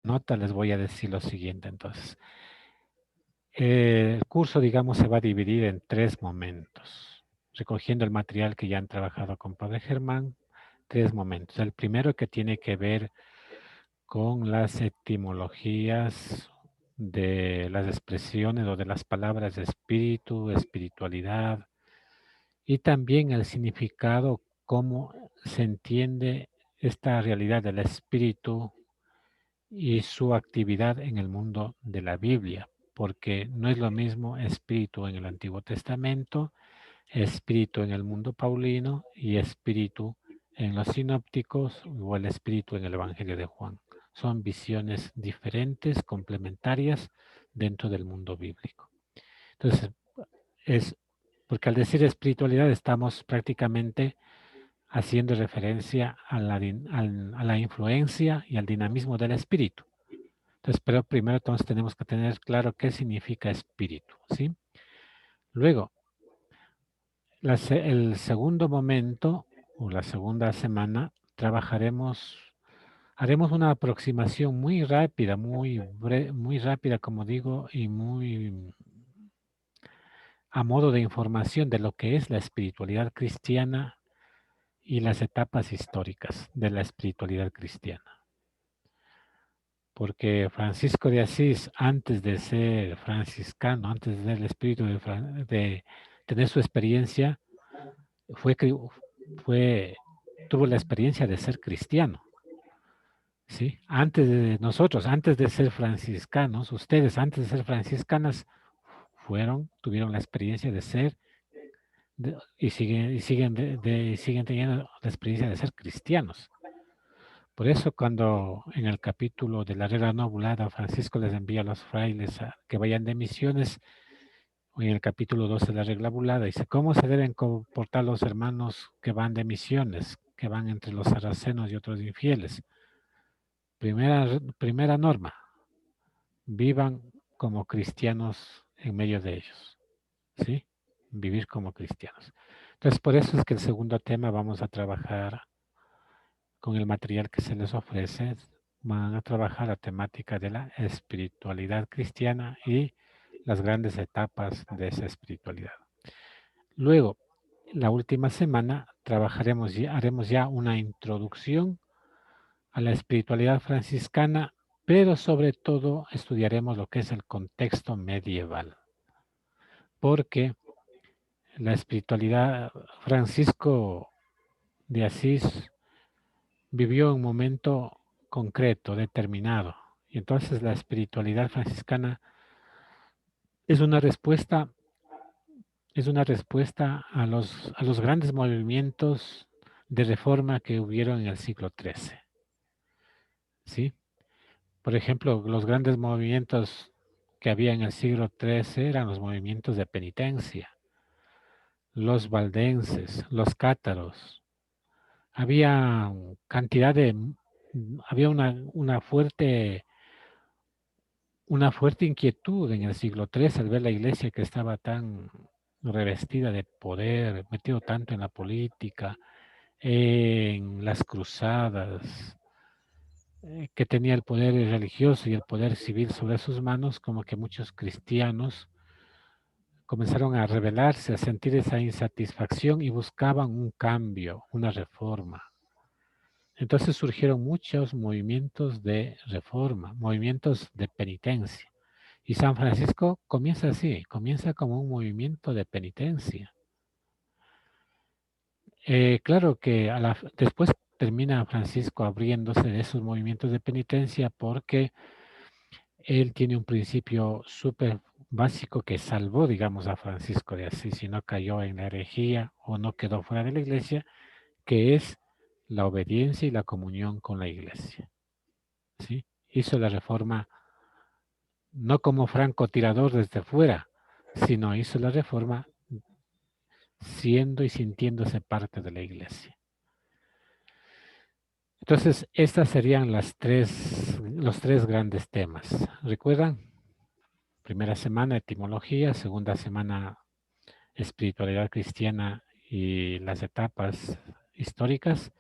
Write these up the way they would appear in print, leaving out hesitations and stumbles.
nota, les voy a decir lo siguiente entonces. El curso, digamos, se va a dividir en 3 momentos, recogiendo el material que ya han trabajado con Padre Germán, 3 momentos. El primero que tiene que ver con las etimologías de las expresiones o de las palabras espíritu, espiritualidad, y también el significado, cómo se entiende esta realidad del espíritu y su actividad en el mundo de la Biblia, porque no es lo mismo espíritu en el Antiguo Testamento, espíritu en el mundo paulino y espíritu en los sinópticos o el espíritu en el Evangelio de Juan. Son visiones diferentes, complementarias dentro del mundo bíblico. Entonces, es porque al decir espiritualidad estamos prácticamente haciendo referencia a la influencia y al dinamismo del espíritu. Entonces, pero primero entonces tenemos que tener claro qué significa espíritu, ¿sí? Luego, el segundo momento o la segunda semana haremos una aproximación muy rápida, muy rápida, como digo, y muy a modo de información de lo que es la espiritualidad cristiana y las etapas históricas de la espiritualidad cristiana. Porque Francisco de Asís, antes de ser franciscano, antes de ser el espíritu de tener su experiencia, fue, tuvo la experiencia de ser cristiano. ¿Sí? Antes de nosotros, antes de ser franciscanos, ustedes antes de ser franciscanas, tuvieron la experiencia de ser siguen teniendo la experiencia de ser cristianos. Por eso cuando en el capítulo de la regla no obulada Francisco les envía a los frailes a que vayan de misiones, o en el capítulo 12 de la regla obulada, dice, ¿cómo se deben comportar los hermanos que van de misiones, que van entre los sarracenos y otros infieles? Primera norma, vivan como cristianos en medio de ellos, ¿sí? Vivir como cristianos. Entonces, por eso es que el segundo tema vamos a trabajar con el material que se les ofrece, van a trabajar la temática de la espiritualidad cristiana y las grandes etapas de esa espiritualidad. Luego, la última semana haremos ya una introducción a la espiritualidad franciscana, pero sobre todo estudiaremos lo que es el contexto medieval, porque la espiritualidad, Francisco de Asís vivió un momento concreto, determinado, y entonces la espiritualidad franciscana es una respuesta, a los grandes movimientos de reforma que hubieron en el siglo XIII. ¿Sí? Por ejemplo, los grandes movimientos que había en el siglo XIII eran los movimientos de penitencia, los valdenses, los cátaros. Había cantidad de, había una fuerte inquietud en el siglo XIII al ver la iglesia que estaba tan revestida de poder, metido tanto en la política, en las cruzadas, que tenía el poder religioso y el poder civil sobre sus manos, como que muchos cristianos comenzaron a rebelarse, a sentir esa insatisfacción y buscaban un cambio, una reforma. Entonces surgieron muchos movimientos de reforma, movimientos de penitencia. Y San Francisco comienza así, comienza como un movimiento de penitencia. Claro que después termina Francisco abriéndose de esos movimientos de penitencia porque él tiene un principio súper básico que salvó, digamos, a Francisco de Asís y no cayó en la herejía o no quedó fuera de la iglesia, que es la obediencia y la comunión con la iglesia. ¿Sí? Hizo la reforma no como francotirador desde fuera, sino hizo la reforma siendo y sintiéndose parte de la iglesia. Entonces, estas serían los tres grandes temas. ¿Recuerdan? Primera semana, etimología. Segunda semana, espiritualidad cristiana y las etapas históricas.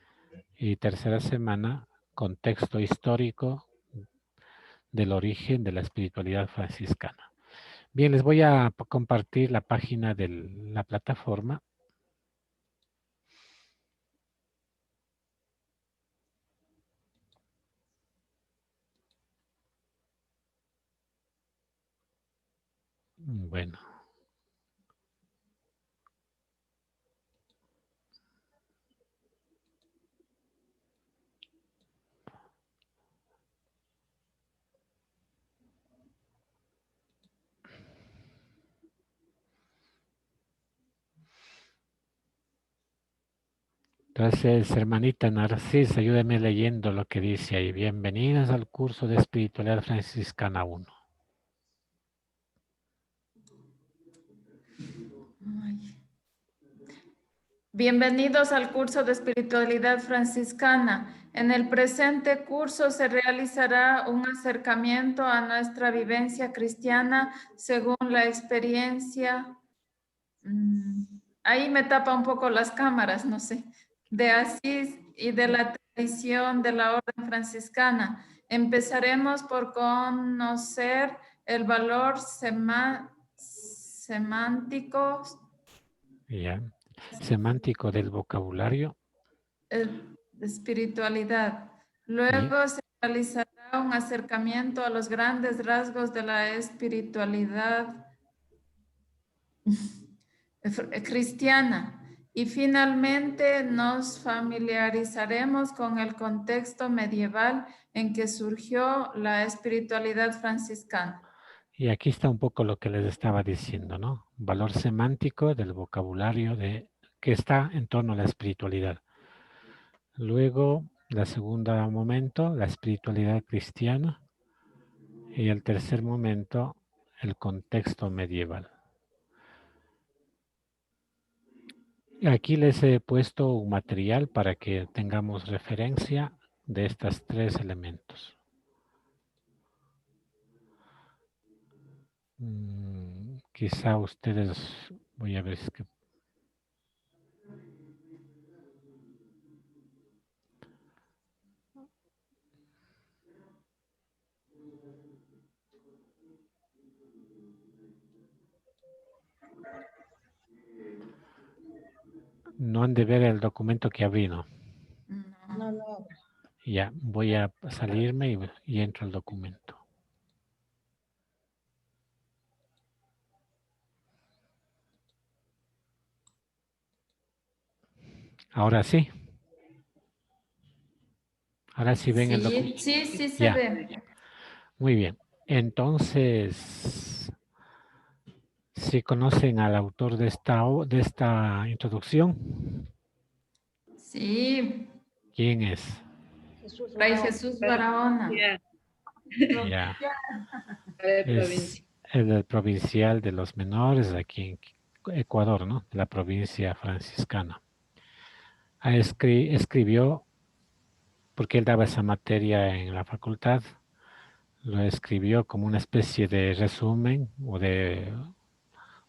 Y tercera semana, contexto histórico del origen de la espiritualidad franciscana. Bien, les voy a compartir la página de la plataforma. Bueno. Entonces, hermanita Narcisa, ayúdeme leyendo lo que dice ahí. Bienvenidos al curso de Espiritualidad Franciscana 1. Bienvenidos al curso de Espiritualidad Franciscana. En el presente curso se realizará un acercamiento a nuestra vivencia cristiana según la experiencia. Ahí me tapa un poco las cámaras, no sé. De Asís y de la tradición de la orden franciscana. Empezaremos por conocer el valor semántico. Ya. Semántico del vocabulario. Espiritualidad. Ya. Luego se realizará un acercamiento a los grandes rasgos de la espiritualidad cristiana. Y finalmente nos familiarizaremos con el contexto medieval en que surgió la espiritualidad franciscana. Y aquí está un poco lo que les estaba diciendo, ¿no? Valor semántico del vocabulario que está en torno a la espiritualidad. Luego, la segunda momento, la espiritualidad cristiana. Y el tercer momento, el contexto medieval. Aquí les he puesto un material para que tengamos referencia de estos tres elementos. Quizá ustedes, voy a ver si es que... No han de ver el documento que abrí, ¿no? No. Ya, voy a salirme y entro al documento. Ahora sí. Ahora sí ven el documento. Sí, sí se Ya, ve. muy bien. Entonces, ¿sí conocen al autor de esta introducción? Sí. ¿Quién es? Fray Jesús Barahona. Ya. Es el provincial de los menores aquí en Ecuador, ¿no? De la provincia franciscana. Escribió, porque él daba esa materia en la facultad, lo escribió como una especie de resumen o de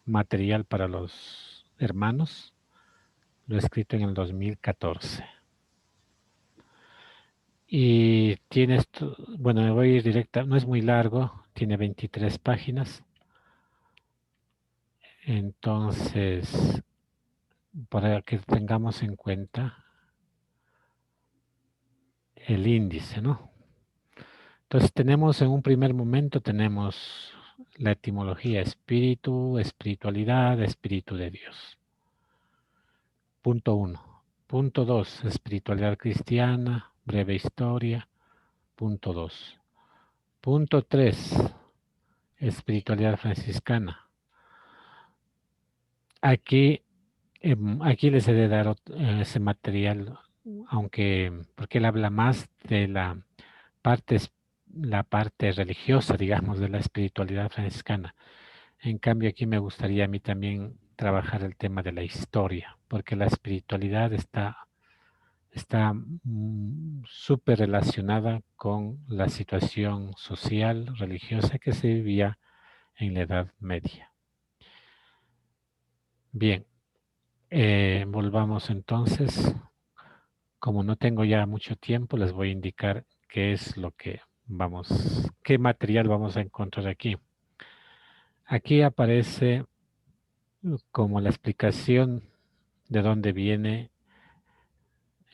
material para los hermanos. Lo he escrito en el 2014. Y tiene esto, bueno, me voy a ir directa, no es muy largo, tiene 23 páginas. Entonces, para que tengamos en cuenta el índice, ¿no? Entonces tenemos en un primer momento, tenemos la etimología espíritu, espiritualidad, espíritu de Dios. Punto 1. Punto 2, espiritualidad cristiana, breve historia. Punto 2. Punto 3, espiritualidad franciscana. Aquí, aquí les he de dar ese material, aunque, porque él habla más de parte, la parte religiosa, digamos, de la espiritualidad franciscana. En cambio, aquí me gustaría a mí también trabajar el tema de la historia, porque la espiritualidad está súper relacionada con la situación social, religiosa que se vivía en la Edad Media. Bien, volvamos entonces. Como no tengo ya mucho tiempo, les voy a indicar qué es lo que ¿qué material vamos a encontrar aquí? Aquí aparece como la explicación de dónde viene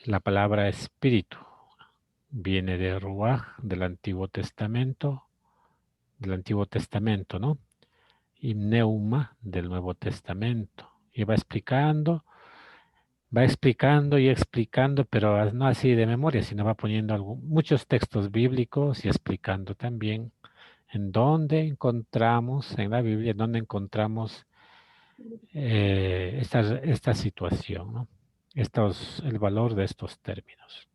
la palabra espíritu. Viene de Ruach, del Antiguo Testamento, ¿no? Y Neuma, del Nuevo Testamento. Y va explicando y explicando, pero no así de memoria, sino va poniendo muchos textos bíblicos y explicando también en dónde encontramos, en la Biblia, en dónde encontramos esta situación, ¿no? El valor de estos términos.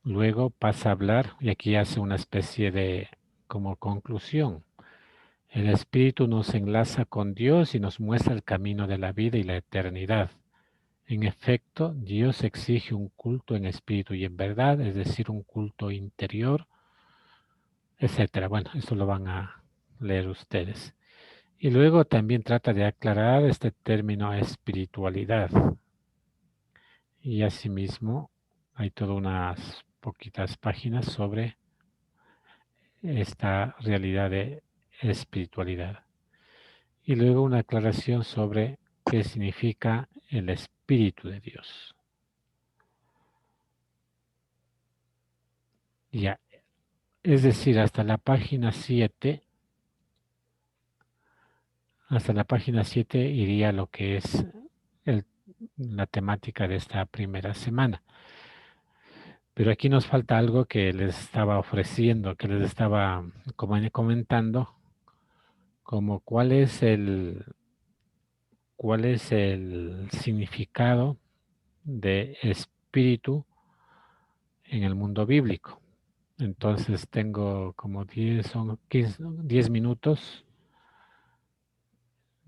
Luego pasa a hablar, y aquí hace una especie de como conclusión. El Espíritu nos enlaza con Dios y nos muestra el camino de la vida y la eternidad. En efecto, Dios exige un culto en espíritu y en verdad, es decir, un culto interior, etcétera. Bueno, esto lo van a leer ustedes. Y luego también trata de aclarar este término espiritualidad. Y asimismo hay todas unas poquitas páginas sobre esta realidad de espiritualidad. Y luego una aclaración sobre qué significa el Espíritu de Dios. Ya, es decir, hasta la página 7 iría lo que es la temática de esta primera semana. Pero aquí nos falta algo que les estaba ofreciendo, que les estaba comentando, como cuál es el significado de espíritu en el mundo bíblico. Entonces tengo como 10 minutos,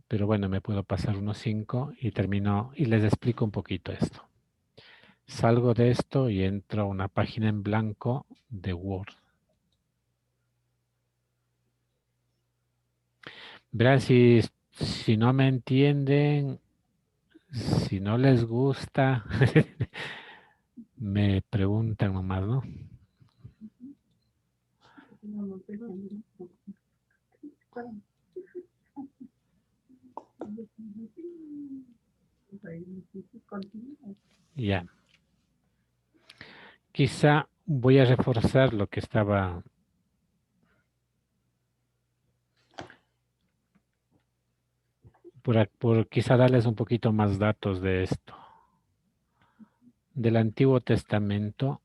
pero bueno, me puedo pasar unos 5 y termino y les explico un poquito esto. Salgo de esto y entro a una página en blanco de Word. Verán, si no me entienden, si no les gusta, me preguntan nomás, ¿no? Ya. Quizá voy a reforzar lo que estaba por quizá darles un poquito más datos de esto. Del Antiguo Testamento,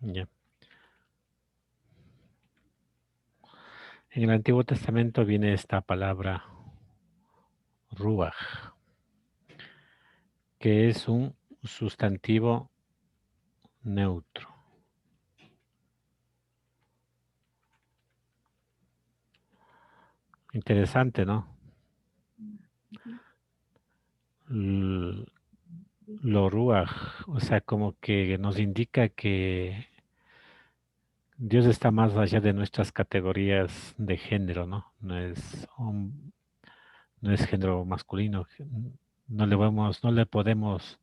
ya. En el Antiguo Testamento viene esta palabra ruach, que es un sustantivo neutro. Interesante, ¿no? Lo ruach, o sea, como que nos indica que Dios está más allá de nuestras categorías de género, ¿no? No es género masculino, no le podemos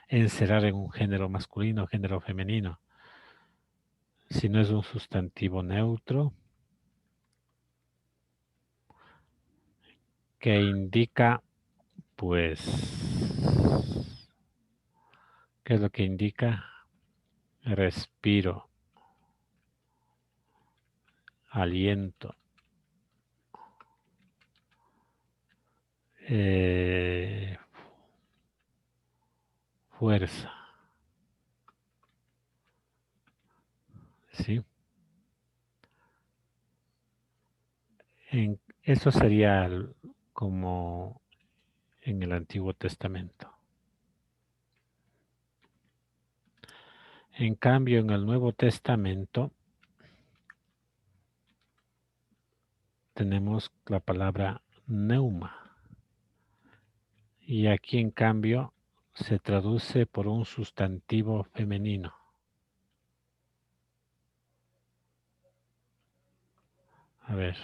encerrar en un género masculino, género femenino, sino es un sustantivo neutro que indica, pues, ¿qué es lo que indica? Respiro, aliento, fuerza, ¿sí? Eso sería como en el Antiguo Testamento. En cambio, en el Nuevo Testamento tenemos la palabra neuma. Y aquí, en cambio, se traduce por un sustantivo femenino. A ver.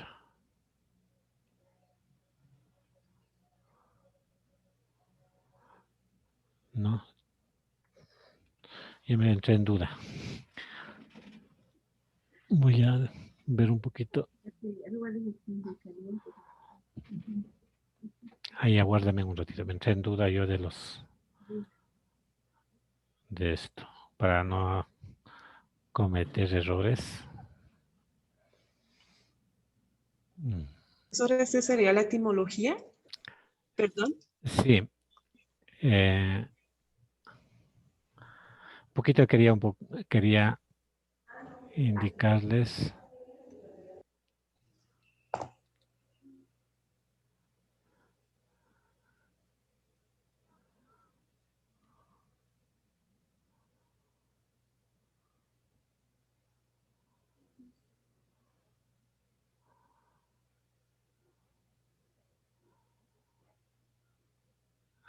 No. Ya me entré en duda. Voy a ver un poquito. Ahí aguárdame un ratito. Me entré en duda yo de esto. Para no cometer errores. ¿Eso sería la etimología? Perdón. Sí. Un poquito quería indicarles.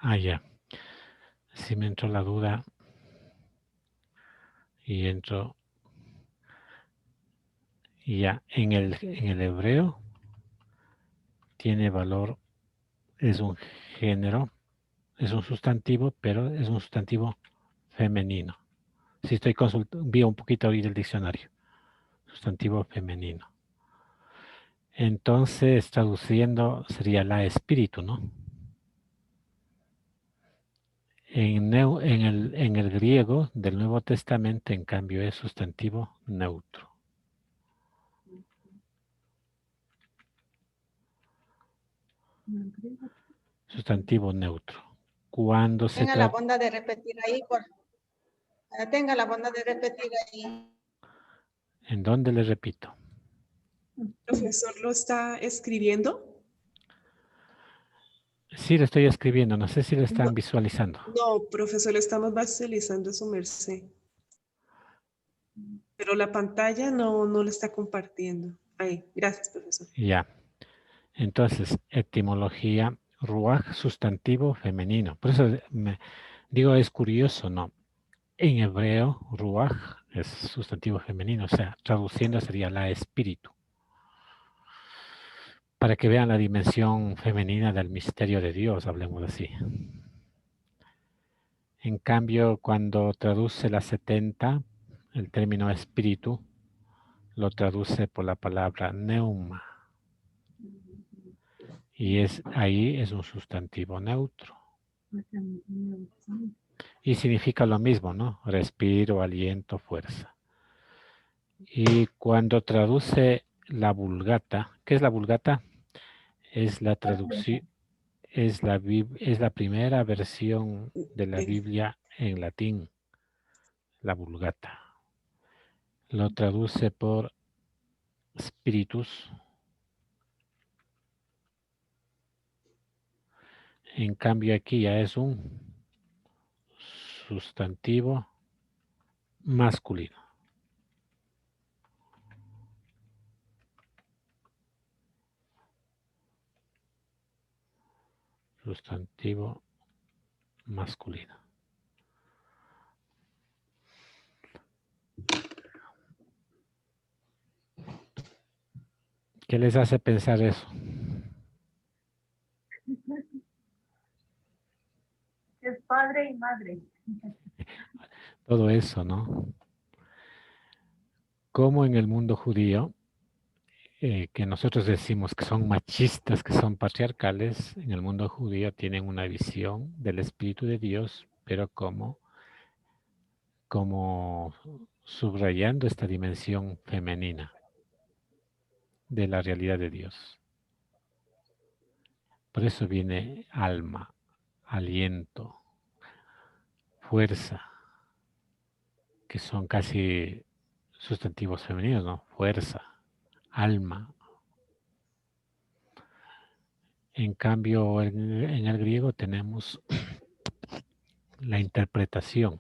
Ah, ya. Sí me entró la duda. Y entro. Y ya. En el hebreo tiene valor. Es un género. Es un sustantivo, pero es un sustantivo femenino. Si estoy consultando, vi un poquito ahí del diccionario. Sustantivo femenino. Entonces, traduciendo, sería la espíritu, ¿no? En el griego del Nuevo Testamento, en cambio, es sustantivo neutro. Sustantivo neutro. Cuando se Tenga la bondad de repetir ahí. Tenga la bondad de repetir ahí. ¿En dónde le repito? ¿Profesor lo está escribiendo? Sí, le estoy escribiendo. No sé si lo están visualizando. No, profesor, estamos visualizando su merced. Pero la pantalla no la está compartiendo. Ahí, gracias, profesor. Ya. Entonces, etimología, ruaj, sustantivo femenino. Por eso me digo, es curioso, ¿no? En hebreo, ruaj es sustantivo femenino, o sea, traduciendo sería la espíritu. Para que vean la dimensión femenina del misterio de Dios, hablemos así. En cambio, cuando traduce la 70, el término espíritu, lo traduce por la palabra neuma. Y ahí es un sustantivo neutro. Y significa lo mismo, ¿no? Respiro, aliento, fuerza. Y cuando traduce la Vulgata, ¿qué es la Vulgata? Es la traducción, es la primera versión de la Biblia en latín, la Vulgata. Lo traduce por spiritus. En cambio aquí ya es un sustantivo masculino. Sustantivo masculino. ¿Qué les hace pensar eso? Es padre y madre. Todo eso, ¿no? Como en el mundo judío, que nosotros decimos que son machistas, que son patriarcales, en el mundo judío tienen una visión del Espíritu de Dios, pero como subrayando esta dimensión femenina de la realidad de Dios. Por eso viene alma, aliento, fuerza, que son casi sustantivos femeninos, ¿no? Fuerza, alma. En cambio, en el griego tenemos la interpretación.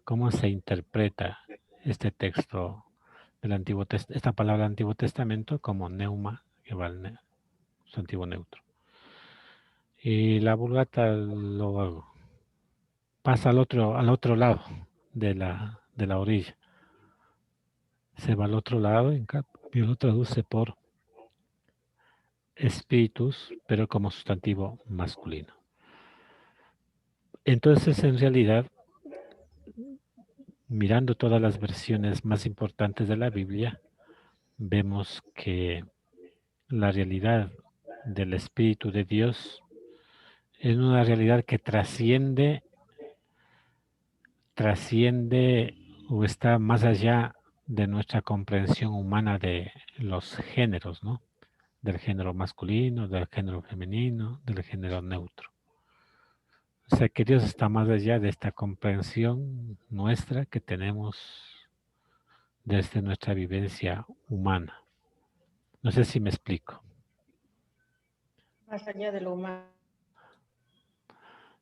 ¿Cómo se interpreta este texto del esta palabra del Antiguo Testamento como neuma, que va al sustantivo neutro? Y la Vulgata lo pasa al otro lado de la orilla. Se va al otro lado, en cambio lo traduce por espíritus, pero como sustantivo masculino. Entonces, en realidad, mirando todas las versiones más importantes de la Biblia, vemos que la realidad del Espíritu de Dios es una realidad que trasciende o está más allá de nuestra comprensión humana de los géneros, ¿no? Del género masculino, del género femenino, del género neutro. O sea que Dios está más allá de esta comprensión nuestra que tenemos desde nuestra vivencia humana. No sé si me explico. Más allá de lo humano.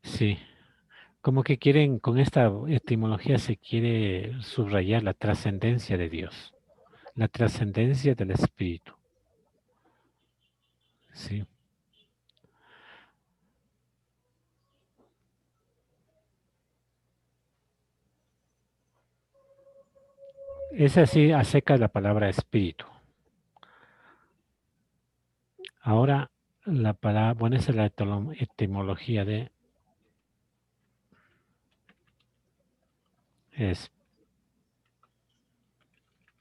Sí, como que quieren, con esta etimología se quiere subrayar la trascendencia de Dios, la trascendencia del Espíritu. Sí. Es así a secas la palabra espíritu. Ahora, la palabra, bueno, esa es la etimología de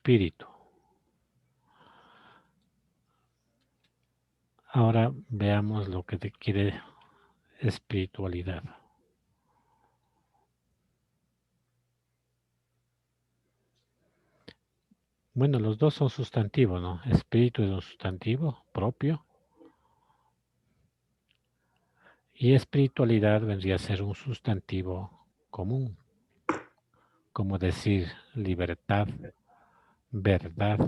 espíritu. Ahora veamos lo que te quiere espiritualidad. Bueno, los dos son sustantivos, ¿no? Espíritu es un sustantivo propio y espiritualidad vendría a ser un sustantivo común, como decir libertad, verdad,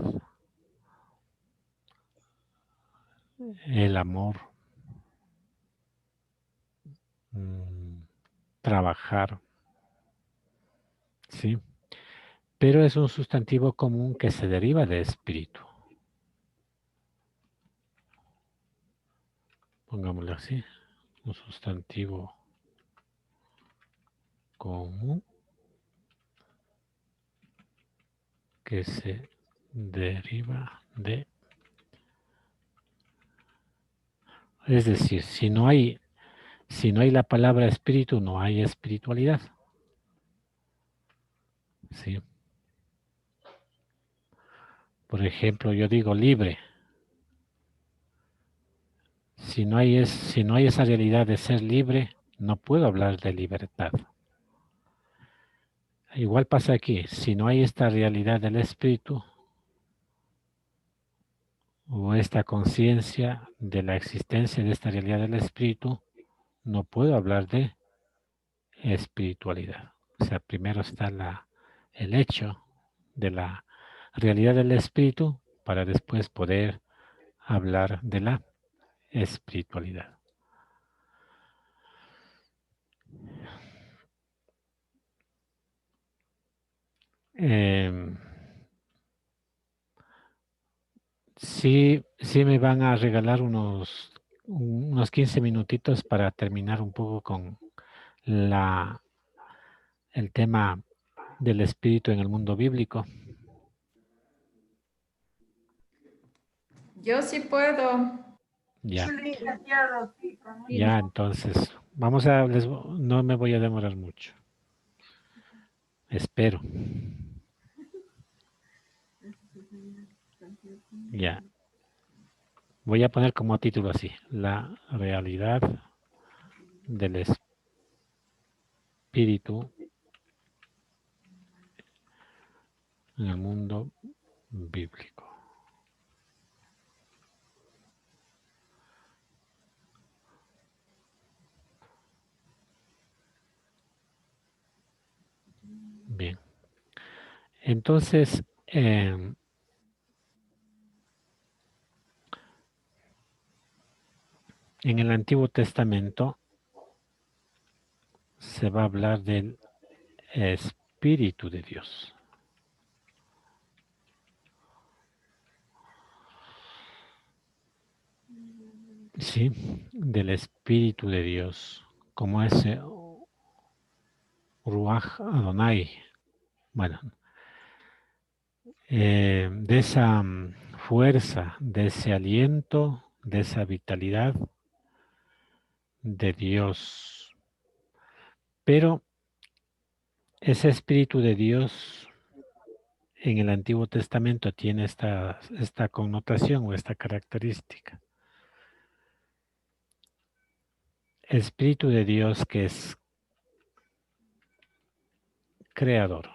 el amor, trabajar, ¿sí? Pero es un sustantivo común que se deriva de espíritu. Pongámoslo así, un sustantivo común que se deriva de... Es decir, si no hay la palabra espíritu, no hay espiritualidad. ¿Sí? Por ejemplo, yo digo libre. Si no hay esa realidad de ser libre, no puedo hablar de libertad. Igual pasa aquí, si no hay esta realidad del espíritu o esta conciencia de la existencia de esta realidad del espíritu, no puedo hablar de espiritualidad. O sea, primero está el hecho de la realidad del espíritu para después poder hablar de la espiritualidad. Sí me van a regalar unos 15 minutitos para terminar un poco con el tema del espíritu en el mundo bíblico. Yo sí puedo. Ya. Sí. Ya, entonces, no me voy a demorar mucho. Espero. Ya. Voy a poner como título así, la realidad del espíritu en el mundo bíblico. Bien. Entonces, en el Antiguo Testamento se va a hablar del Espíritu de Dios. Sí, del Espíritu de Dios, como ese Ruach Adonai. Bueno, de esa fuerza, de ese aliento, de esa vitalidad de Dios. Pero ese Espíritu de Dios en el Antiguo Testamento tiene esta connotación o esta característica. Espíritu de Dios que es creador.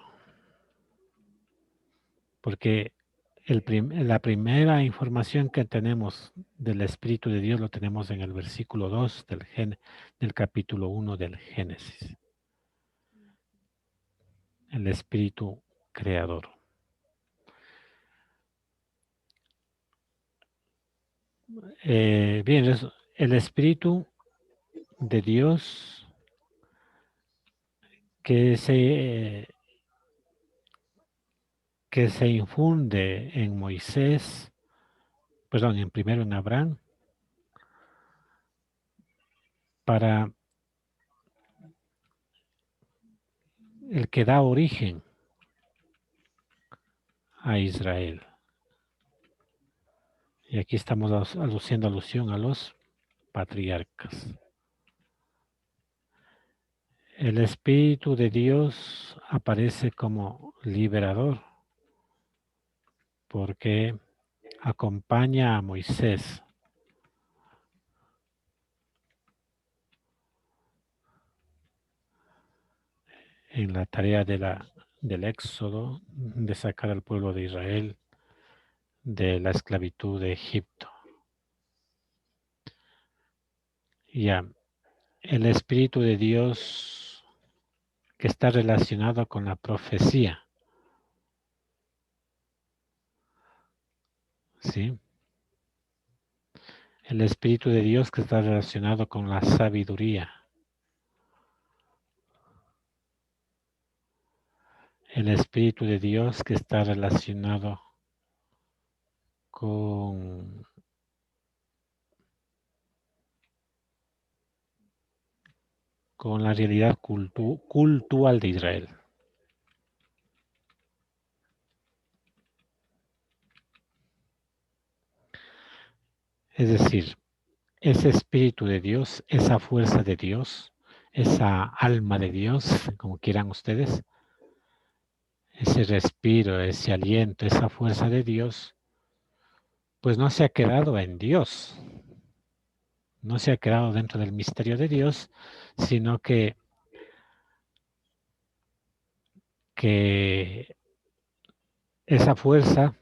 Porque la primera información que tenemos del Espíritu de Dios lo tenemos en el versículo 2 del capítulo 1 del Génesis. El Espíritu creador. Bien, el Espíritu de Dios que se infunde en Moisés, perdón, primero en Abraham, para el que da origen a Israel. Y aquí estamos haciendo alusión a los patriarcas. El Espíritu de Dios aparece como liberador porque acompaña a Moisés en la tarea del éxodo, de sacar al pueblo de Israel de la esclavitud de Egipto. Ya, el Espíritu de Dios que está relacionado con la profecía. ¿Sí? El Espíritu de Dios que está relacionado con la sabiduría. El Espíritu de Dios que está relacionado con la realidad cultural de Israel. Es decir, ese Espíritu de Dios, esa fuerza de Dios, esa alma de Dios, como quieran ustedes, ese respiro, ese aliento, esa fuerza de Dios, pues no se ha quedado en Dios, no se ha quedado dentro del misterio de Dios, sino que esa fuerza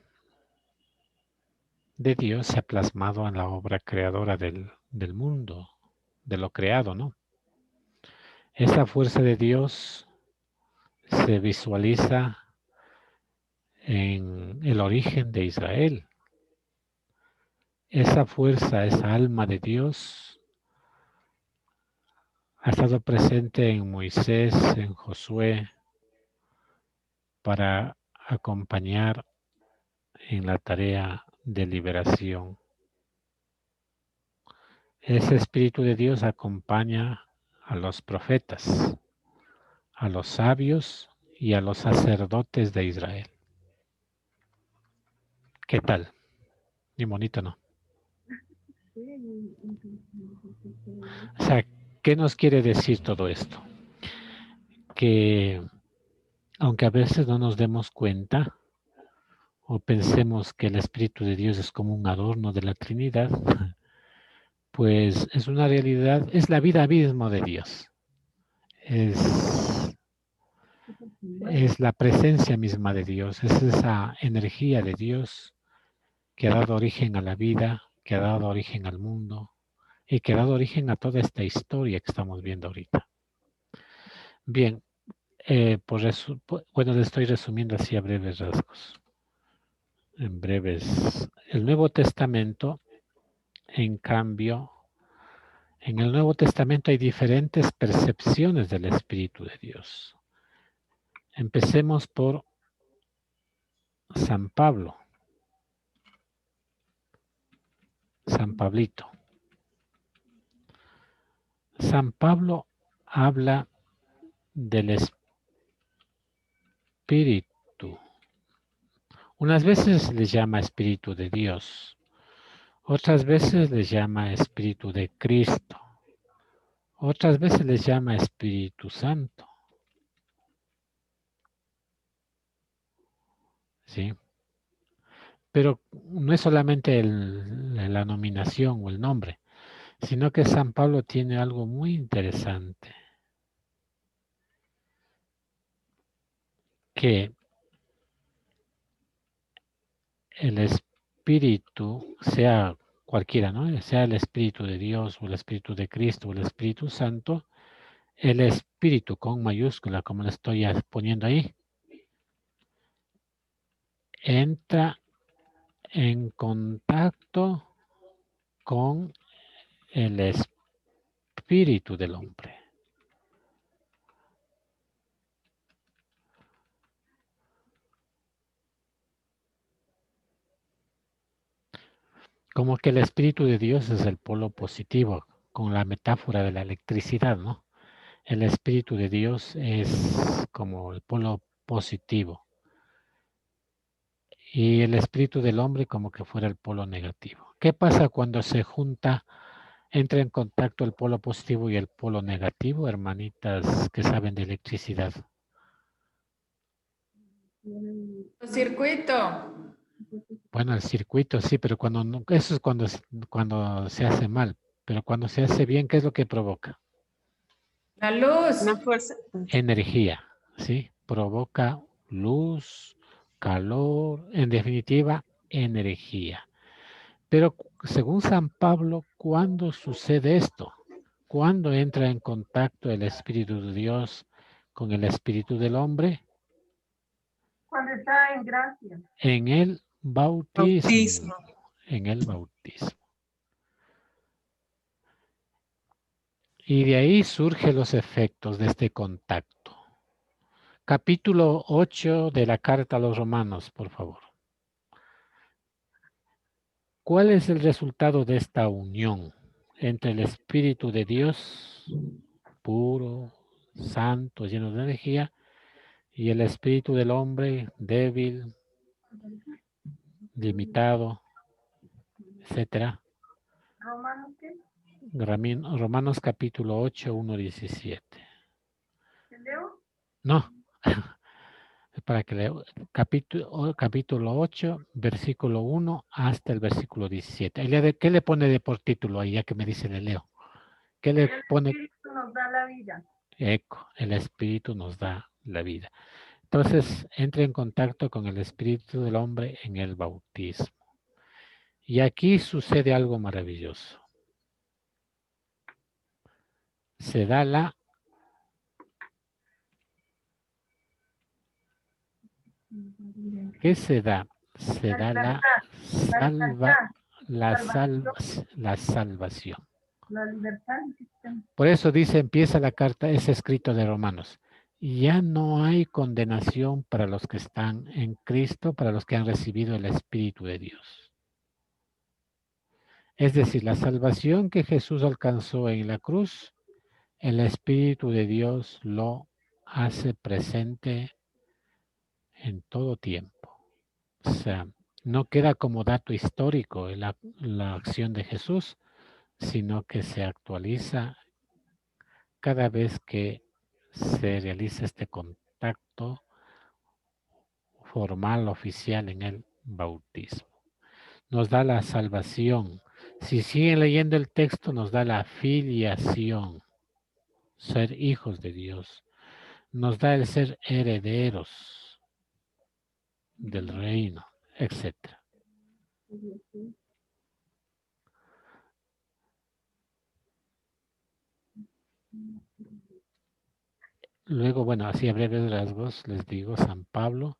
de Dios se ha plasmado en la obra creadora del mundo, de lo creado, ¿no? Esa fuerza de Dios se visualiza en el origen de Israel. Esa fuerza, esa alma de Dios ha estado presente en Moisés, en Josué, para acompañar en la tarea de liberación. Ese Espíritu de Dios acompaña a los profetas, a los sabios y a los sacerdotes de Israel. ¿Qué tal? Ni bonito, ¿no? O sea, ¿qué nos quiere decir todo esto? Que aunque a veces no nos demos cuenta o pensemos que el Espíritu de Dios es como un adorno de la Trinidad, pues es una realidad, es la vida misma de Dios. Es la presencia misma de Dios, es esa energía de Dios que ha dado origen a la vida, que ha dado origen al mundo y que ha dado origen a toda esta historia que estamos viendo ahorita. Bien, por eso, bueno, le estoy resumiendo así a breves rasgos. En breves. El Nuevo Testamento, en cambio, en el Nuevo Testamento hay diferentes percepciones del Espíritu de Dios. Empecemos por San Pablo, San Pablito. San Pablo habla del Espíritu. Unas veces le llama Espíritu de Dios, otras veces le llama Espíritu de Cristo, otras veces le llama Espíritu Santo. ¿Sí? Pero no es solamente la nominación o el nombre, sino que San Pablo tiene algo muy interesante, que el Espíritu, sea cualquiera, ¿no? Sea el Espíritu de Dios o el Espíritu de Cristo o el Espíritu Santo, el Espíritu con mayúscula, como le estoy poniendo ahí, entra en contacto con el espíritu del hombre. Como que el espíritu de Dios es el polo positivo, con la metáfora de la electricidad, ¿no? El espíritu de Dios es como el polo positivo y el espíritu del hombre como que fuera el polo negativo. ¿Qué pasa cuando se junta, entra en contacto el polo positivo y el polo negativo, hermanitas que saben de electricidad? Circuito. Bueno, el circuito sí, pero cuando no, eso es cuando se hace mal, pero cuando se hace bien, ¿qué es lo que provoca? La luz. Una fuerza. Energía, ¿sí? Provoca luz, calor, en definitiva, energía. Pero según San Pablo, ¿cuándo sucede esto? ¿Cuándo entra en contacto el Espíritu de Dios con el Espíritu del hombre? Cuando está en gracia. En el bautismo. Bautismo. En el bautismo. Y de ahí surgen los efectos de este contacto. Capítulo 8 de la Carta a los Romanos, por favor. ¿Cuál es el resultado de esta unión entre el Espíritu de Dios, puro, santo, lleno de energía, y el espíritu del hombre, débil, limitado, etcétera? ¿Romanos qué? Romanos capítulo 8, 1, 17. ¿Te leo? No, para que leo. Capítulo 8, versículo 1 hasta el versículo 17. ¿Qué le pone de por título ahí, ya que me dice le leo? ¿Qué le pone? El Espíritu nos da la vida. Eco, el espíritu nos da la vida. Entonces, entra en contacto con el espíritu del hombre en el bautismo. Y aquí sucede algo maravilloso. Se da la ¿qué se da? Se da la salvación. La libertad. Por eso dice, empieza la carta, es escrito de Romanos. Ya no hay condenación para los que están en Cristo, para los que han recibido el Espíritu de Dios. Es decir, la salvación que Jesús alcanzó en la cruz, el Espíritu de Dios lo hace presente en todo tiempo. O sea, no queda como dato histórico la acción de Jesús, sino que se actualiza cada vez que se realiza este contacto formal, oficial en el bautismo. Nos da la salvación. Si siguen leyendo el texto, nos da la filiación, ser hijos de Dios. Nos da el ser herederos del reino, etc. Luego, bueno, así a breves rasgos les digo, San Pablo,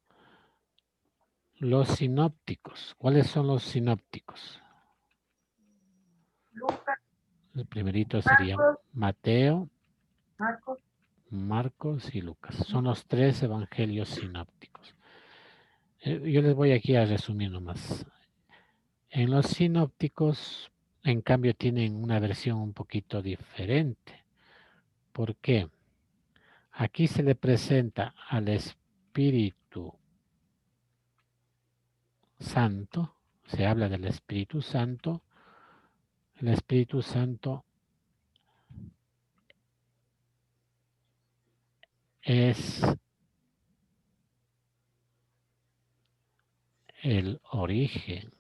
los sinópticos. ¿Cuáles son los sinópticos? Lucas, El primerito sería Mateo, Marcos. Marcos y Lucas. Son los tres evangelios sinópticos. Yo les voy aquí a resumir nomás. En los sinópticos, en cambio, tienen una versión un poquito diferente. ¿Por qué? Aquí se le presenta al Espíritu Santo, se habla del Espíritu Santo. El Espíritu Santo es el origen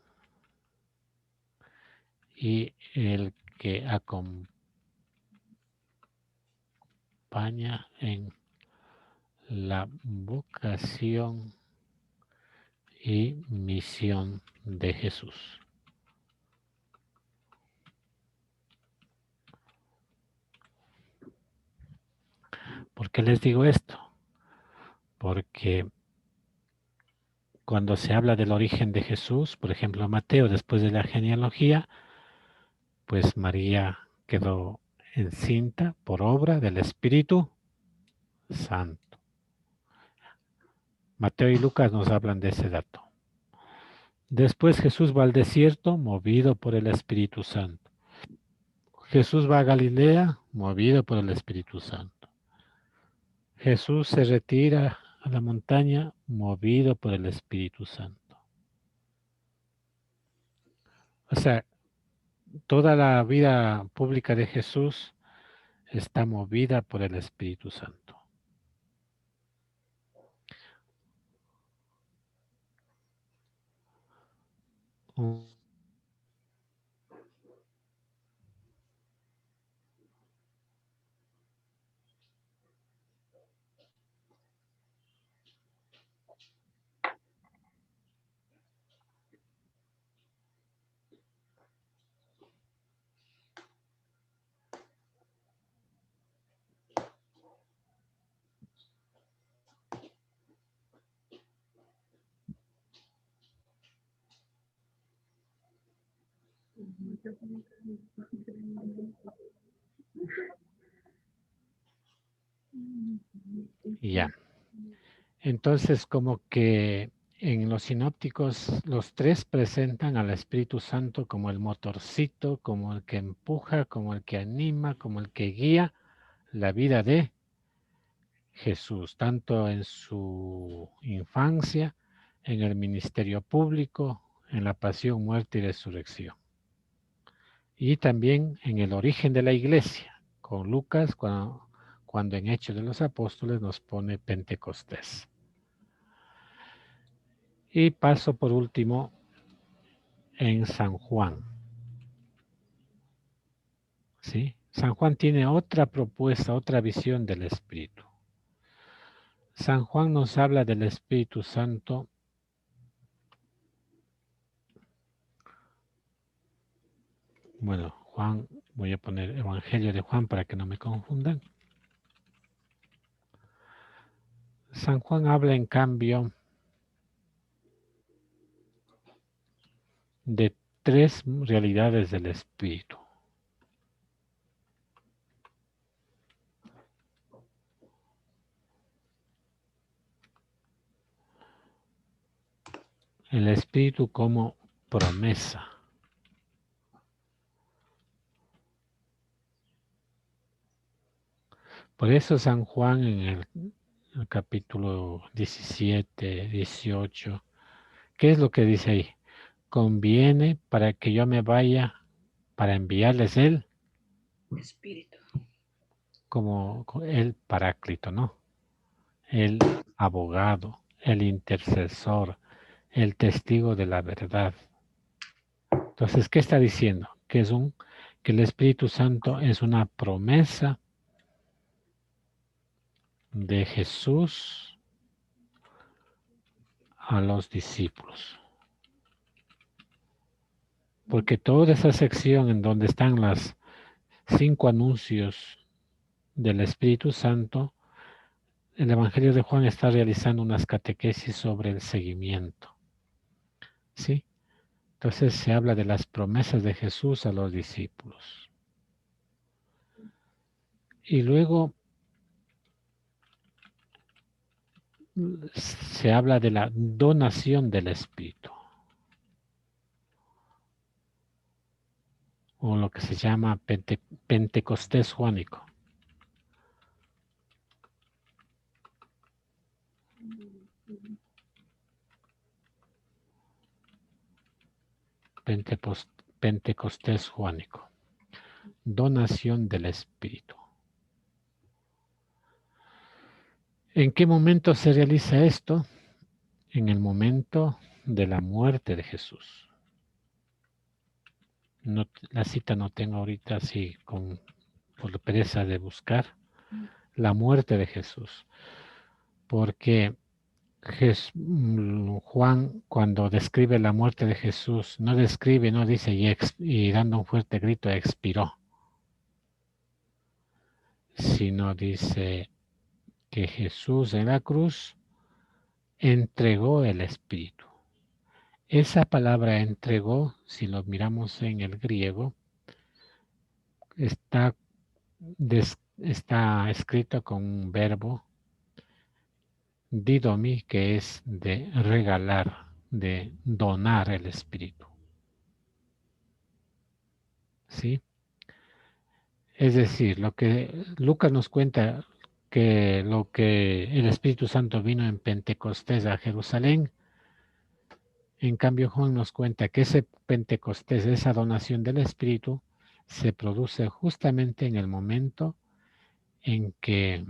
y el que acompaña en la vocación y misión de Jesús. ¿Por qué les digo esto? Porque cuando se habla del origen de Jesús, por ejemplo, Mateo, después de la genealogía, pues María quedó encinta por obra del Espíritu Santo. Mateo y Lucas nos hablan de ese dato. Después Jesús va al desierto, movido por el Espíritu Santo. Jesús va a Galilea, movido por el Espíritu Santo. Jesús se retira a la montaña, movido por el Espíritu Santo. O sea, toda la vida pública de Jesús está movida por el Espíritu Santo. Ya. Entonces, como que en los sinópticos, los tres presentan al Espíritu Santo como el motorcito, como el que empuja, como el que anima, como el que guía la vida de Jesús, tanto en su infancia, en el ministerio público, en la pasión, muerte y resurrección. Y también en el origen de la iglesia, con Lucas, cuando en Hechos de los Apóstoles nos pone Pentecostés. Y paso por último en San Juan. ¿Sí? San Juan tiene otra propuesta, otra visión del Espíritu. San Juan nos habla del Espíritu Santo Bueno, Juan, voy a poner Evangelio de Juan para que no me confundan. San Juan habla en cambio de tres realidades del Espíritu. El Espíritu como promesa. Por eso San Juan en el capítulo 17, 18, ¿qué es lo que dice ahí? Conviene para que yo me vaya para enviarles el Espíritu. como el paráclito, ¿no? El abogado, el intercesor, el testigo de la verdad. Entonces, ¿qué está diciendo? Que el Espíritu Santo es una promesa de Jesús a los discípulos. Porque toda esa sección en donde están las 5 anuncios del Espíritu Santo, el Evangelio de Juan está realizando unas catequesis sobre el seguimiento. ¿Sí? Entonces se habla de las promesas de Jesús a los discípulos. Y luego se habla de la donación del Espíritu, o lo que se llama Pentecostés juánico. Pentecostés juánico. Donación del Espíritu. ¿En qué momento se realiza esto? En el momento de la muerte de Jesús. No, la cita no tengo ahorita así por la pereza de buscar. La muerte de Jesús. Porque Juan, cuando describe la muerte de Jesús, no describe, no dice y dando un fuerte grito expiró, sino dice que Jesús en la cruz entregó el Espíritu. Esa palabra entregó, si lo miramos en el griego, está escrito con un verbo didomi, que es de regalar, de donar el Espíritu. ¿Sí? Es decir, lo que Lucas nos cuenta, que lo que el Espíritu Santo vino en Pentecostés a Jerusalén, en cambio Juan nos cuenta que ese Pentecostés, esa donación del Espíritu, se produce justamente en el momento en que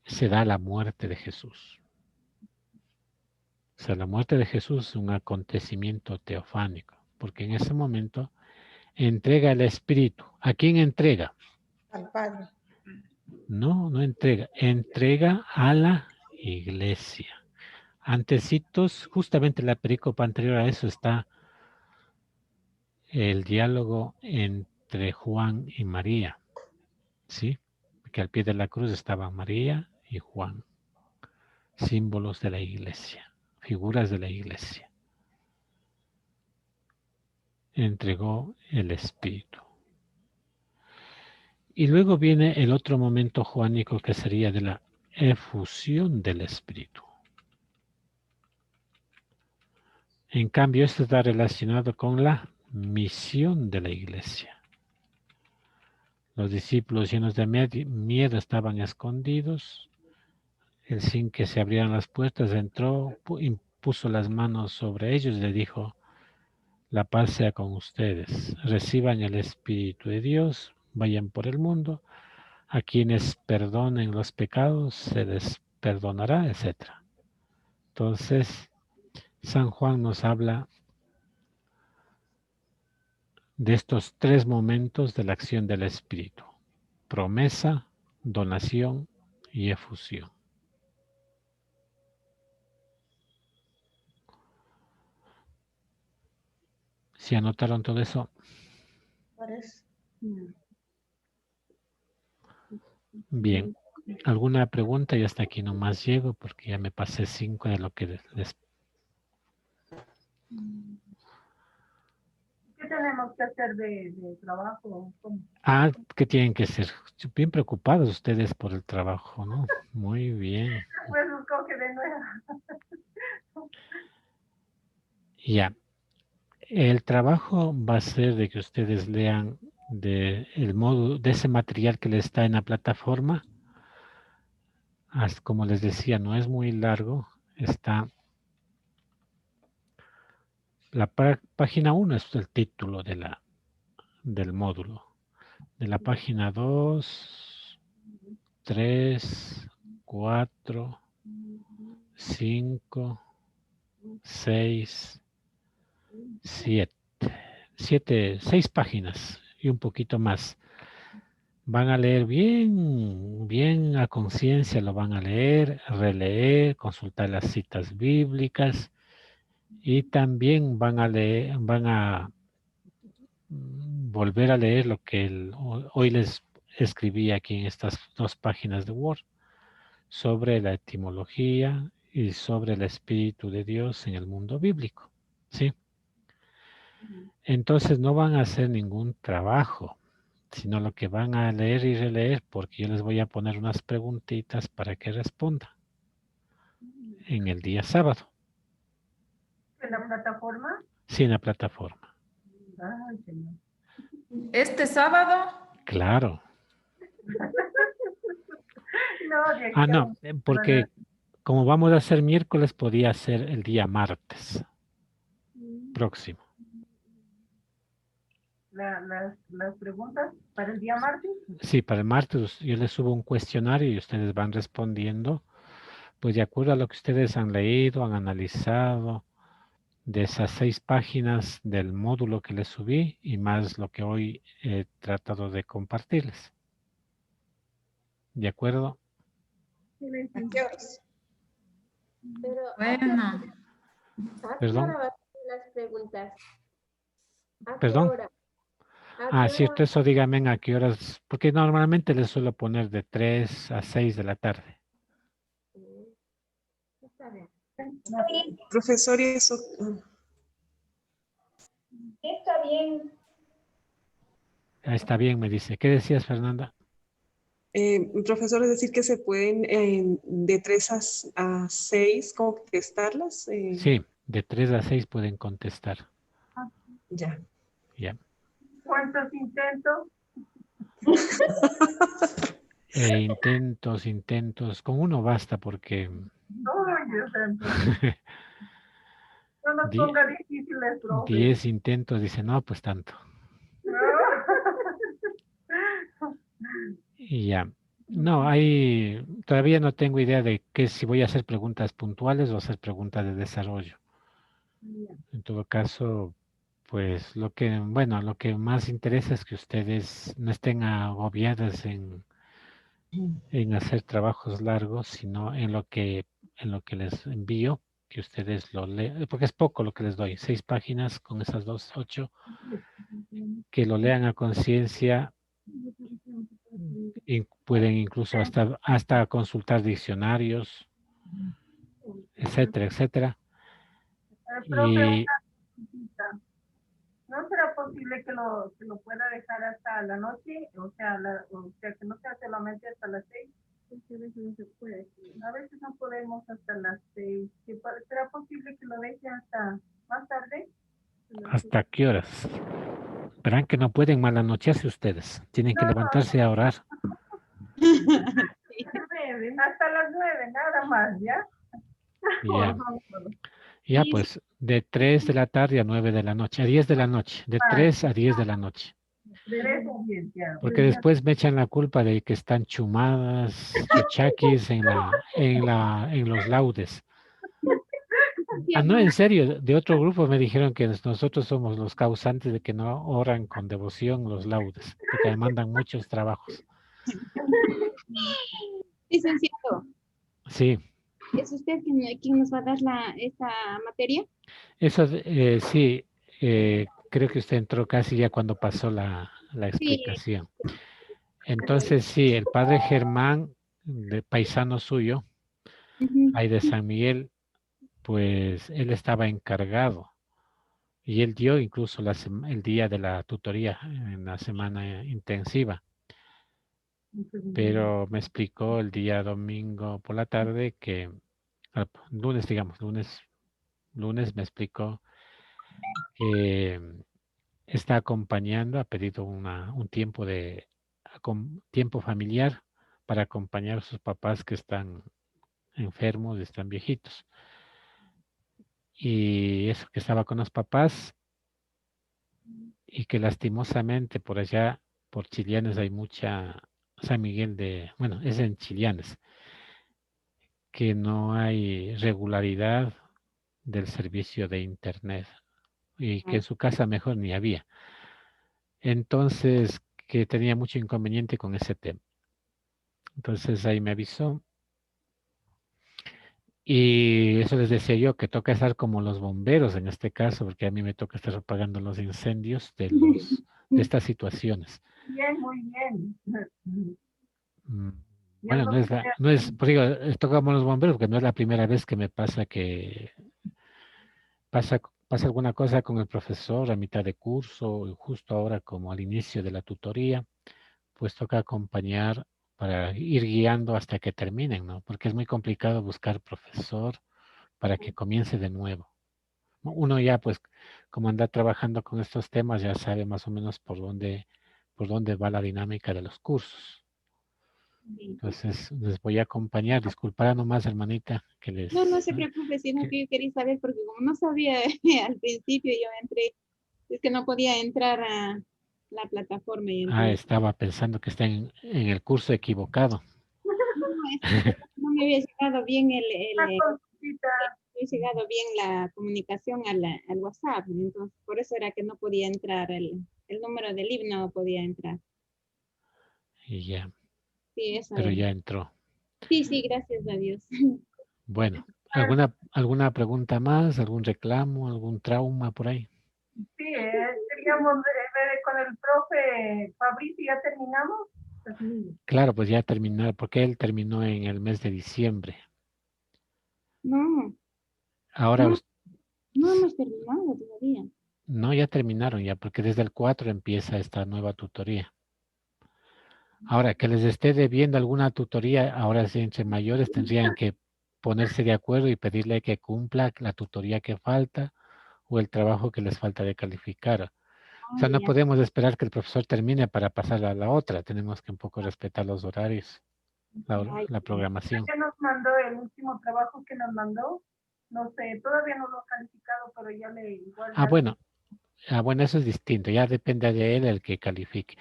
se da la muerte de Jesús. O sea, la muerte de Jesús es un acontecimiento teofánico, porque en ese momento entrega el Espíritu. ¿A quién entrega? Al Padre. No entrega. Entrega a la iglesia. Antecitos, justamente la pericopa anterior a eso está el diálogo entre Juan y María. ¿Sí? Que al pie de la cruz estaban María y Juan. Símbolos de la iglesia. Figuras de la iglesia. Entregó el Espíritu. Y luego viene el otro momento juánico, que sería de la efusión del Espíritu. En cambio, esto está relacionado con la misión de la iglesia. Los discípulos llenos de miedo estaban escondidos. Él, sin que se abrieran las puertas, entró, impuso las manos sobre ellos y le dijo: la paz sea con ustedes. Reciban el Espíritu de Dios, vayan por el mundo. A quienes perdonen los pecados, se les perdonará, etc. Entonces, San Juan nos habla de estos tres momentos de la acción del Espíritu: promesa, donación y efusión. ¿Sí anotaron todo eso? Parece. Bien. ¿Alguna pregunta? Y hasta aquí nomás llego, porque ya me pasé 5 de lo que les... ¿Qué tenemos que hacer de trabajo? ¿Cómo? Ah, que tienen que ser bien preocupados ustedes por el trabajo, ¿no? Muy bien. Pues coge de nuevo. Ya. El trabajo va a ser de que ustedes lean de ese material que les está en la plataforma. Como les decía, no es muy largo. Está la página 1 es el título del módulo. De la página 2, 3, 4, 5, 6, 7. 6 páginas y un poquito más. Van a leer bien a conciencia, lo van a leer, releer, consultar las citas bíblicas y también van a volver a leer lo que hoy les escribí aquí en estas 2 páginas de Word sobre la etimología y sobre el Espíritu de Dios en el mundo bíblico. ¿Sí? Entonces no van a hacer ningún trabajo, sino lo que van a leer y releer, porque yo les voy a poner unas preguntitas para que respondan en el día sábado. ¿En la plataforma? Sí, en la plataforma. Ay, señor. ¿Este sábado? Claro. No, de aquí No, porque Como vamos a hacer miércoles, podía ser el día martes próximo. Las preguntas para el día martes. Sí, para el martes yo les subo un cuestionario y ustedes van respondiendo, pues de acuerdo a lo que ustedes han leído, han analizado, de esas 6 páginas del módulo que les subí y más lo que hoy he tratado de compartirles. ¿De acuerdo? ¿A qué horas? Pero, Bueno, ¿a qué Perdón, hora va a ser las preguntas? ¿A qué perdón. hora? ¿A Ah, qué hora cierto, eso díganme a qué horas, porque normalmente les suelo poner de 3 a 6 de la tarde. Está bien. Profesor, y eso, Está bien. Ah, está bien, me dice. ¿Qué decías, Fernanda? profesor, es decir, que se pueden de 3 a 6 contestarlas. Sí, de 3 a 6 pueden contestar. Ya. Ya. ¿Cuántos intentos? Intentos, con uno basta porque Ay, Dios santo. No nos die- ponga difíciles, profe. 10 intentos, dice, no, pues tanto. Y ya. No, todavía no tengo idea de si voy a hacer preguntas puntuales o hacer preguntas de desarrollo. En todo caso, pues lo que más interesa es que ustedes no estén agobiadas en hacer trabajos largos, sino en lo que les envío, que ustedes lo lean, porque es poco lo que les doy, 6 páginas con esas 8, que lo lean a conciencia y pueden incluso hasta consultar diccionarios, etcétera, etcétera. Profe, Y una cosita. ¿No será posible que lo pueda dejar hasta la noche? O sea, que no sea solamente hasta las 6. Porque a veces no se puede. A veces no podemos hasta las 6. ¿Será posible que lo deje hasta más tarde? ¿hasta qué horas? Verán que no pueden malanochearse ustedes, tienen que No, levantarse a orar. 9, hasta las 9, nada más, ¿ya? Ya. Por favor. Ya, pues, de 3 de la tarde a 9 de la noche, a 10 de la noche, de 3 a 10 de la noche. De 3 a 10, ya. Porque después me echan la culpa de que están chumadas, chuchaquis en los laudes. Ah, no, en serio, de otro grupo me dijeron que nosotros somos los causantes de que no oran con devoción los laudes, porque me mandan muchos trabajos. Licenciado, Sí, ¿es usted quien nos va a dar esta materia? eso sí, creo que usted entró casi ya cuando pasó la Sí. explicación. Entonces, sí, el padre Germán, de paisano suyo, Ujú. ahí de San Miguel, pues él estaba encargado y él dio incluso el día de la tutoría en la semana intensiva, pero me explicó el día domingo por la tarde que, lunes, digamos, lunes me explicó que está acompañando, ha pedido un tiempo tiempo familiar para acompañar a sus papás que están enfermos, están viejitos. Y eso, que estaba con los papás y que lastimosamente por allá, por Chilianes, hay mucha, San Miguel bueno, es en Chilianes, que no hay regularidad del servicio de internet y que en su casa mejor ni había. Entonces, que tenía mucho inconveniente con ese tema. Entonces ahí me avisó. Y eso les decía yo, que toca estar como los bomberos en este caso, porque a mí me toca estar apagando los incendios de estas situaciones. Bien, muy bien. Mm, Yo Bueno, lo que sea. pues digo, toca como los bomberos, porque no es la primera vez que me pasa pasa alguna cosa con el profesor a mitad de curso, y justo ahora como al inicio de la tutoría, pues toca acompañar para ir guiando hasta que terminen, ¿no? Porque es muy complicado buscar profesor para que comience de nuevo. Uno ya, pues, como anda trabajando con estos temas, ya sabe más o menos por dónde va la dinámica de los cursos. Entonces, les voy a acompañar. Disculpará nomás, hermanita, que les... No, no se preocupe, sino que yo quería saber, porque como no sabía al principio, yo entré, es que no podía entrar a la plataforma y Ah, entonces estaba pensando que está en el curso equivocado. no, es que no me había llegado bien Una consultita. había llegado bien la comunicación al WhatsApp, entonces por eso era que no podía entrar, el número del libro no podía entrar. Y ya, Sí, eso pero era. ya entró. Sí, sí, gracias a Dios. Bueno, ¿alguna pregunta más? ¿Algún reclamo? ¿Algún trauma por ahí? Sí, queríamos ver con el profe Fabricio, ¿ya terminamos? Claro, pues ya terminar, porque él terminó en el mes de diciembre. No, Ahora, no, no hemos terminado todavía. no, ya terminaron ya, porque desde el 4 empieza esta nueva tutoría. Ahora, que les esté debiendo alguna tutoría, ahora sí, entre mayores tendrían que ponerse de acuerdo y pedirle que cumpla la tutoría que falta o el trabajo que les falta de calificar. O Ah, sea, no ya. podemos esperar que el profesor termine para pasar a la otra. Tenemos que un poco respetar los horarios, Ay, la programación. ¿Qué nos mandó el último trabajo que nos mandó? No sé, todavía no lo ha calificado, pero ya le igual Ah, ya. bueno. Ah, bueno, eso es distinto. Ya depende de él el que califique.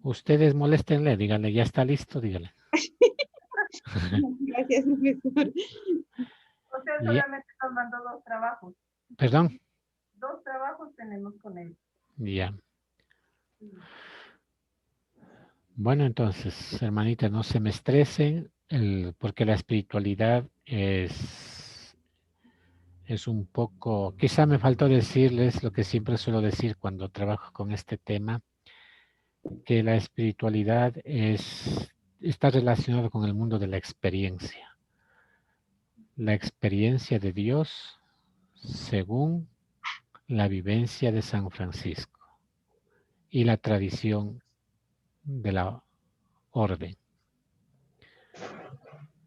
Ustedes moléstenle, díganle, ya está listo, díganle. gracias, profesor. O sea, Ya, solamente nos mandó 2 trabajos. perdón. 2 trabajos tenemos con él. Ya. Bueno, entonces, hermanita, no se me estresen, porque la espiritualidad es un poco, quizá me faltó decirles lo que siempre suelo decir cuando trabajo con este tema, que la espiritualidad está relacionada con el mundo de la experiencia de Dios según la vivencia de San Francisco y la tradición de la orden.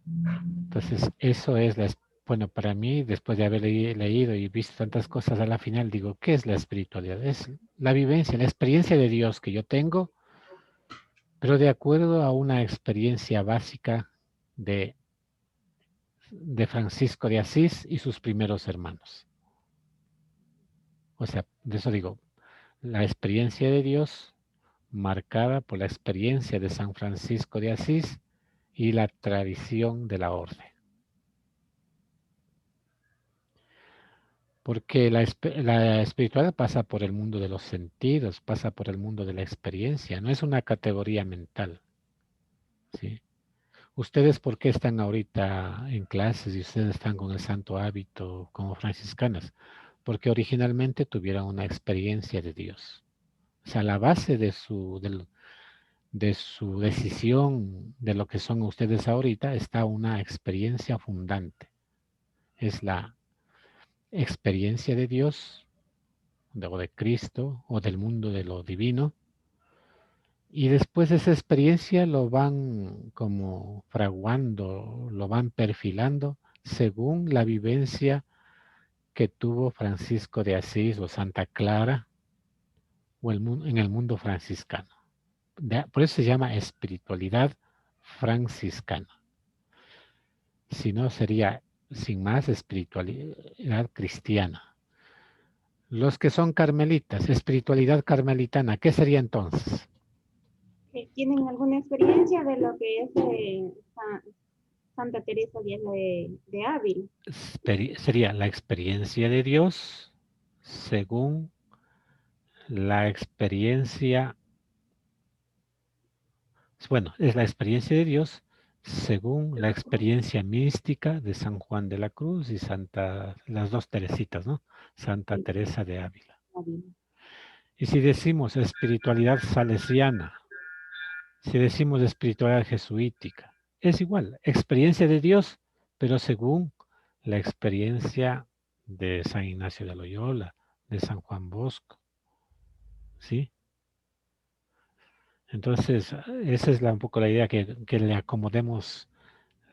Entonces, eso es bueno, para mí, después de haber leído y visto tantas cosas a la final, digo, ¿qué es la espiritualidad? Es la vivencia, la experiencia de Dios que yo tengo, pero de acuerdo a una experiencia básica de Francisco de Asís y sus primeros hermanos. O sea, de eso digo, la experiencia de Dios marcada por la experiencia de San Francisco de Asís y la tradición de la orden. Porque la espiritualidad pasa por el mundo de los sentidos, pasa por el mundo de la experiencia, no es una categoría mental. ¿Sí? ¿Ustedes por qué están ahorita en clases y ustedes están con el santo hábito como franciscanas? Porque originalmente tuvieron una experiencia de Dios. O sea, la base de su decisión de lo que son ustedes ahorita está una experiencia fundante. Es la experiencia de Dios o de Cristo o del mundo de lo divino, y después esa experiencia lo van como fraguando, lo van perfilando según la vivencia que tuvo Francisco de Asís o Santa Clara o en el mundo franciscano. Por eso se llama espiritualidad franciscana. Si no, sería sin más espiritualidad cristiana. Los que son carmelitas, espiritualidad carmelitana, ¿qué sería entonces? ¿Tienen alguna experiencia de lo que es Santa Teresa de Ávila? Sería la experiencia de Dios según la experiencia, bueno, es la experiencia de Dios según la experiencia mística de San Juan de la Cruz y las dos Teresitas, ¿no? Santa Teresa de Ávila. Y si decimos espiritualidad salesiana, si decimos espiritualidad jesuítica, es igual, experiencia de Dios, pero según la experiencia de San Ignacio de Loyola, de San Juan Bosco, ¿sí? Entonces, esa es un poco la idea, que le acomodemos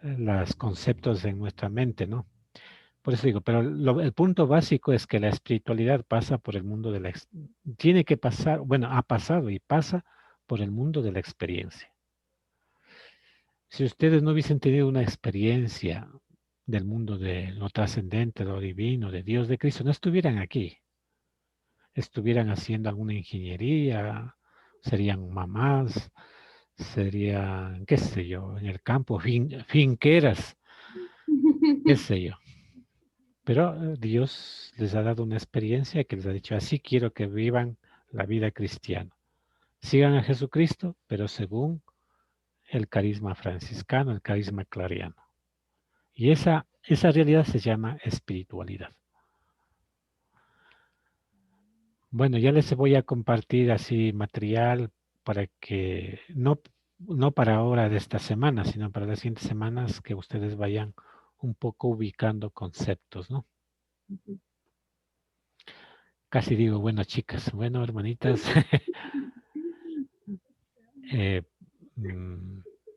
los conceptos en nuestra mente, ¿no? Por eso digo, pero el punto básico es que la espiritualidad pasa por el mundo de tiene que pasar, bueno, ha pasado y pasa por el mundo de la experiencia. Si ustedes no hubiesen tenido una experiencia del mundo de lo trascendente, lo divino, de Dios, de Cristo, no estuvieran aquí. Estuvieran haciendo alguna ingeniería, serían mamás, serían, qué sé yo, en el campo, finqueras, qué sé yo. Pero Dios les ha dado una experiencia que les ha dicho, así quiero que vivan la vida cristiana. Sigan a Jesucristo, pero según el carisma franciscano, el carisma clariano. Y esa realidad se llama espiritualidad. Bueno, ya les voy a compartir así material para que, no para ahora de esta semana, sino para las siguientes semanas, que ustedes vayan un poco ubicando conceptos, ¿no? Casi digo, bueno, chicas, bueno, hermanitas,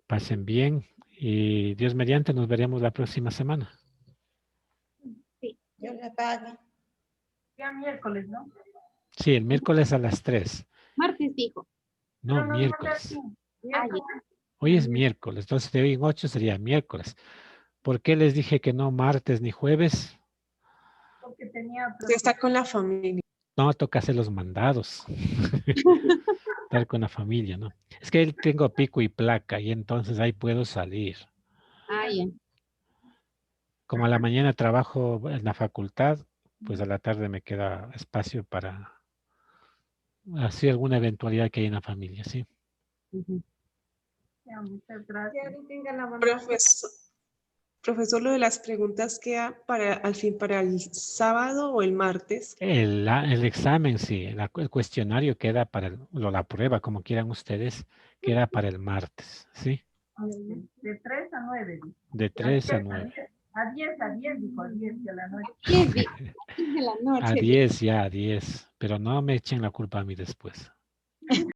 pasen bien y Dios mediante nos veremos la próxima semana. Yo le pague. Ya miércoles, ¿no? Sí, el miércoles a las 3. Martes dijo. No, miércoles. Ah, Hoy es miércoles, entonces de hoy en 8 sería miércoles. ¿Por qué les dije que no martes ni jueves? Porque tenía... Usted está con la familia. No, toca hacer los mandados. Estar con la familia, ¿no? Es que tengo pico y placa y entonces ahí puedo salir. ah, ya. Como a la mañana trabajo en la facultad, pues a la tarde me queda espacio para hacer alguna eventualidad que hay en la familia, ¿sí? Ujú. Ya, muchas gracias. Profesor, lo de las preguntas queda para al fin para el sábado o el martes. El examen, sí, el cuestionario queda para la prueba, como quieran ustedes, queda para el martes, ¿sí? De 3 a 9. De 3 a 9. A 10, dijo, a 10 de la noche. 10 de la noche. A 10 ya, a 10. Pero no me echen la culpa a mí después.